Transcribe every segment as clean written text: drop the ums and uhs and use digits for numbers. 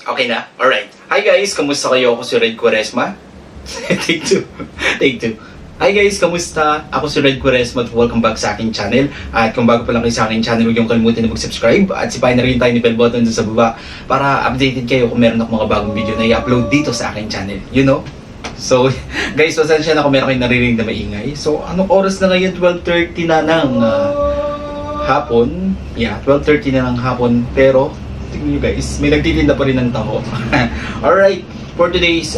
Okay na? Alright. Hi guys, kamusta kayo? Ako si Red Quaresma. Take two. Take two. Hi guys, kamusta? Ako si Red Quaresma at welcome back sa aking channel. At kung bago pa lang kayo sa aking channel, huwag niyong kalimutan na mag-subscribe at sipahin na rin tayo ni bell button dun sa baba para updated kayo kung meron ako mga bagong video na i-upload dito sa aking channel. You know? So, guys, pasensya na kung meron kayong naririnig na maingay. So, anong oras na ngayon? 12:30 na ng hapon. Yeah, 12:30 na ng hapon. Pero, tingnan nyo guys, may nagtitinda pa rin ng taho. Alright, for today's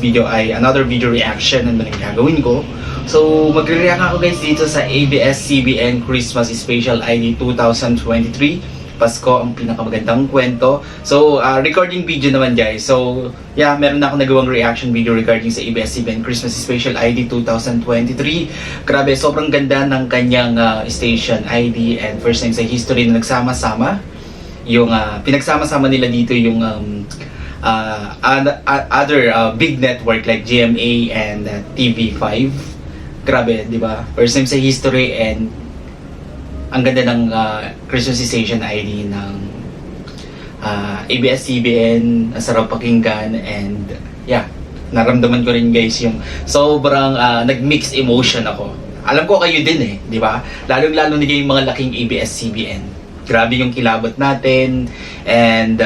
video ay another video reaction na gagawin ko. So, magre-react ako guys dito sa ABS-CBN Christmas Special ID 2023. Pasko ang pinakamagandang kwento. So, recording video naman guys. So, yeah, meron na ako nagawang reaction video regarding sa ABS-CBN Christmas Special ID 2023. Grabe, sobrang ganda ng kanyang station ID and first time sa history na nagsama-sama. Yung pinagsama-sama nila dito yung other big network like GMA and TV5. Grabe, di ba? First time sa history and ang ganda ng Christmas station ID ng ABS-CBN, ang sarap pakinggan and yeah, naramdaman ko rin guys yung sobrang nag-mix emotion ako. Alam ko kayo din eh, di ba? Lalong-lalo nila yung mga laking ABS-CBN. Grabe yung kilabot natin and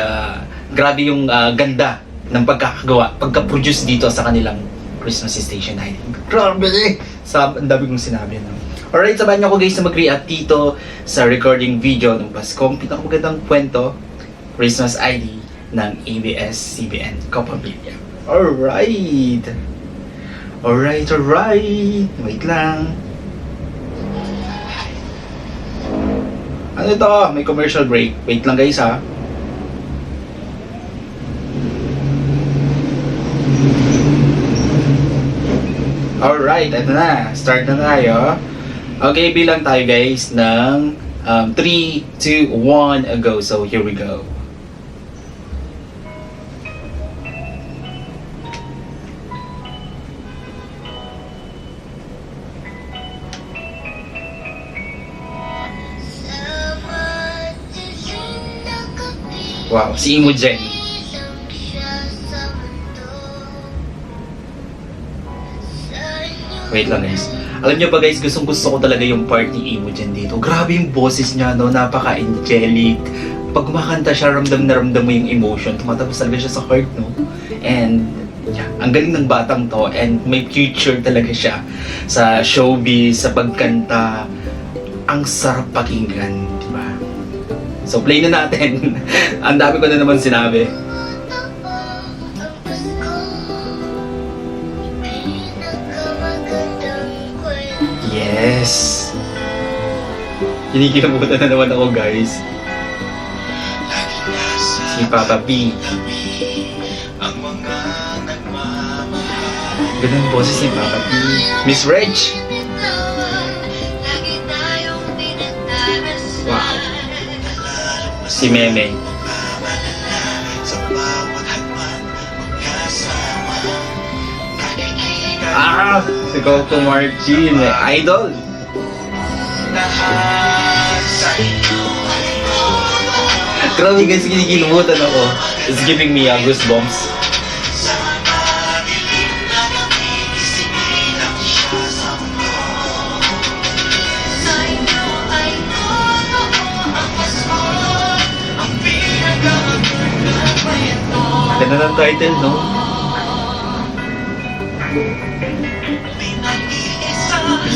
grabe yung ganda ng pagkakagawa, pagka-produce dito sa kanilang Christmas station ID. Grabe eh! Ang dami kong sinabi. No? Alright, sabahan niyo ako guys na mag-react dito sa recording video ng Paskong pinakamagandang kwento, Christmas ID ng ABS-CBN Kapamilya. Alright! Alright. Wait lang. Ano to? May commercial break. Wait lang guys ha. Alright, ito na. Start na tayo. Okay, bilang tayo guys ng 3, 2, 1, go. So, here we go. Wow, si Imogen. Wait lang guys. Alam niyo ba guys, gusto ko talaga yung part ni Imogen dito. Grabe yung boses niya, no? Napaka-angelic. Pag kumakanta siya, ramdam na ramdam mo yung emotion. Tumatapos talaga siya sa heart, no? And, yeah, ang galing ng batang to. And may future talaga siya sa showbiz, sa pagkanta. Ang sarap pakinggan, di ba? So, play na natin. Ang dami ko na naman sinabi. Yes! Kinikilabutan na naman ako guys. Si Papa B. Ganun boses ni Papa B. Miss Reg! Wow! Si Meme. Si Coco Martin, idol! Grabe guys, kinikilabutan ako. It's giving me goosebumps. Ganda ng title, no?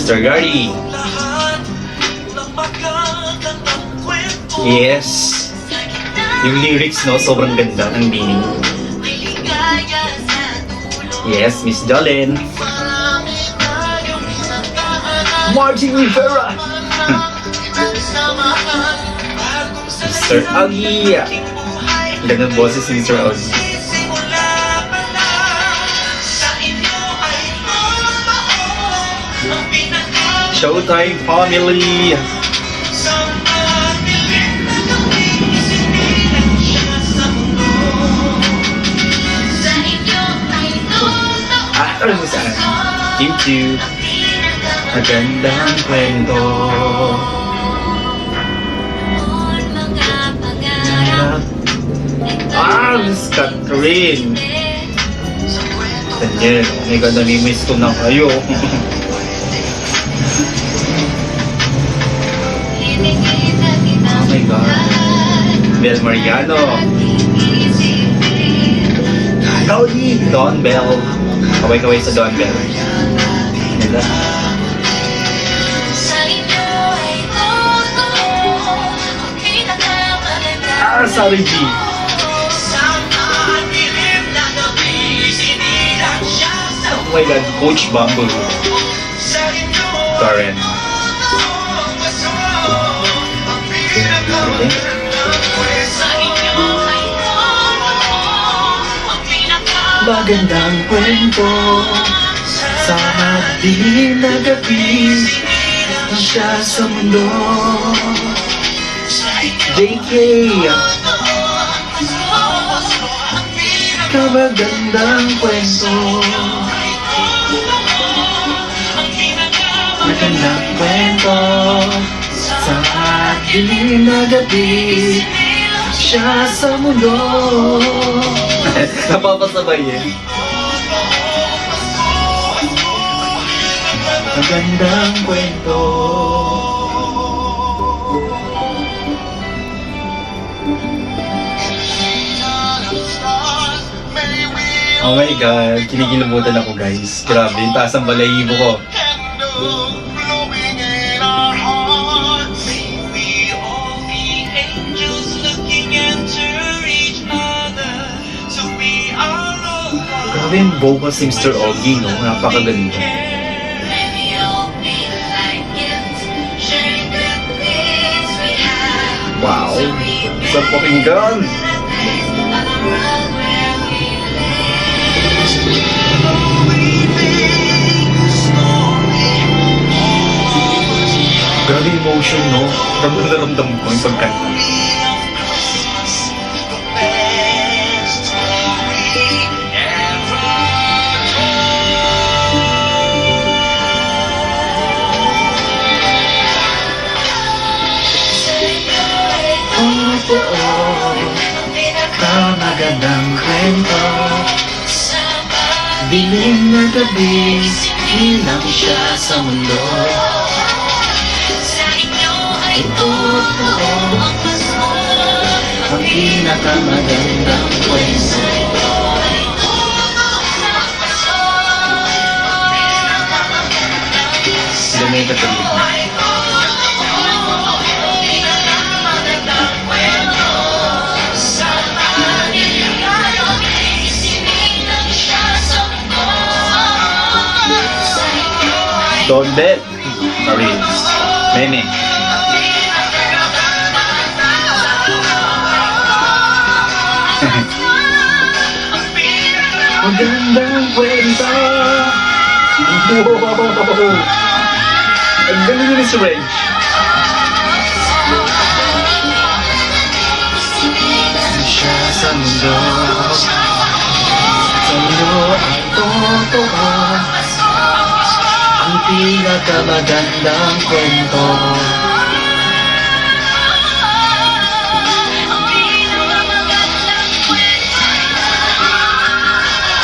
Mr. Gardy. Yes. Yung lyrics, no? Sobrang ganda ng meaning. Yes, Miss Jolene. Martin Rivera. Mr. Augie. Ganda ng boses si Mr. Augie. Showtime Family. Ano mo saan? Team 2. Magandang kwento. Rin. Daniel, oh my God, nami-miss ko na kayo. Oh my God. Bel Mariano. Cody. Don Bell. Kaway-kaway sa Don Bell. Ganda. Sorry G. Oh my God, Coach Bumble. Karen. Okay. Magandang kwento sa madilim na gabi ang siya sa mundo. JK. Magandang kwento. Magandang kwento sa madilim na gabi siya sa mundo. Napapasabay eh. Magandang kwento. Oh my God, kinikilabutan ako guys. Grabe, taas ang balahibo ko. Grabe yung vocals ni Mr. Ogie, no? Napakaganda. Wow! Sa pakinggan! Grabe emotion, no? Ramdam na ramdam ko yung pagkanta. Magandang kwento. Dilim na gabi, ilang siya sa mundo. Ito ang pinakamagandang kwento. Sila may katalig na. Don Bet, Marines, Meme. Magandang kwento. Wow! Ang galing yun si Reg. Siya sa mundo. Sa mundo ang totoo. Ang pinakamagandang kwento.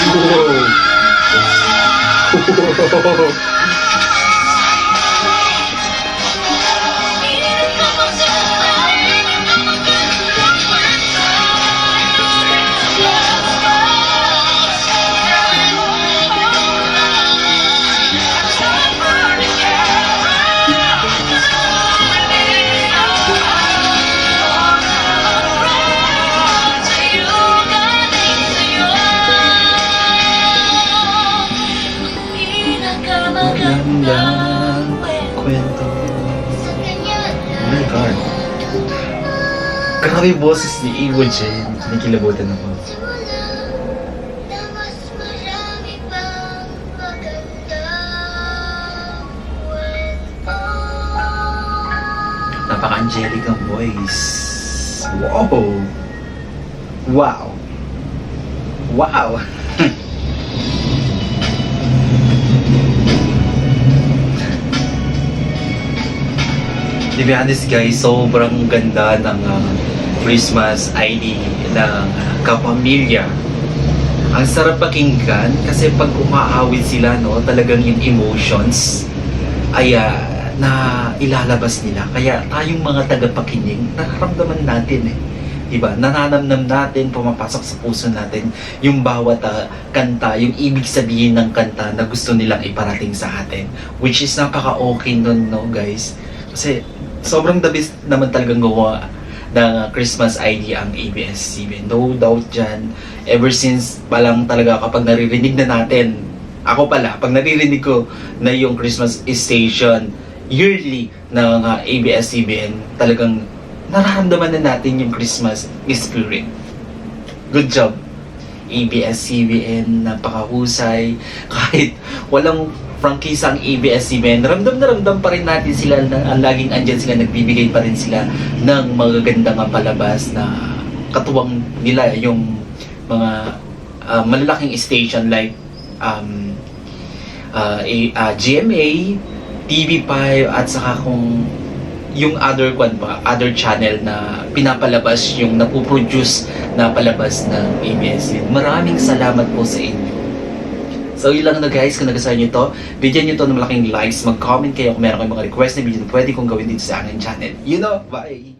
Wow! Magandang kwento. Oh my God. Grabe boses ni Iwo Jen. Kinikilabutan ako. Napaka-angelic ang voice. Wow! Wow! Wow! To be honest guys, sobrang ganda ng Christmas ID ng kapamilya Ang sarap pakinggan kasi pag umaawit sila, no, talagang yung emotions ay na ilalabas nila. Kaya tayong mga tagapakinig, nararamdaman natin eh. Diba? Nananamnam natin, pumapasok sa puso natin yung bawat kanta, yung ibig sabihin ng kanta na gusto nilang iparating sa atin. Which is napaka-okay nun, no, guys? Kasi sobrang the best naman talagang gawa ng Christmas ID ang ABS-CBN. No doubt dyan. Ever since palang talaga kapag naririnig na natin, ako pala, pag naririnig ko na yung Christmas station yearly ng ABS-CBN, talagang nararamdaman na natin yung Christmas spirit. Good job, ABS-CBN, napakahusay. Kahit walang prangkisa ang ABS-CBN, ramdam na ramdam pa rin natin sila na laging andyan sila, nagbibigay pa rin sila ng magagandang palabas na katuwang nila yung mga malalaking station like GMA, TV5, at saka kung yung other channel na pinapalabas yung napuproduce na palabas ng ABS-CBN. Maraming salamat po sa inyo. So yun lang na guys, kung nagustuhan nyo to, bigyan nyo to ng malaking likes, mag-comment kayo kung meron kayong mga request na video na pwede kong gawin dito sa aking channel. You know, bye!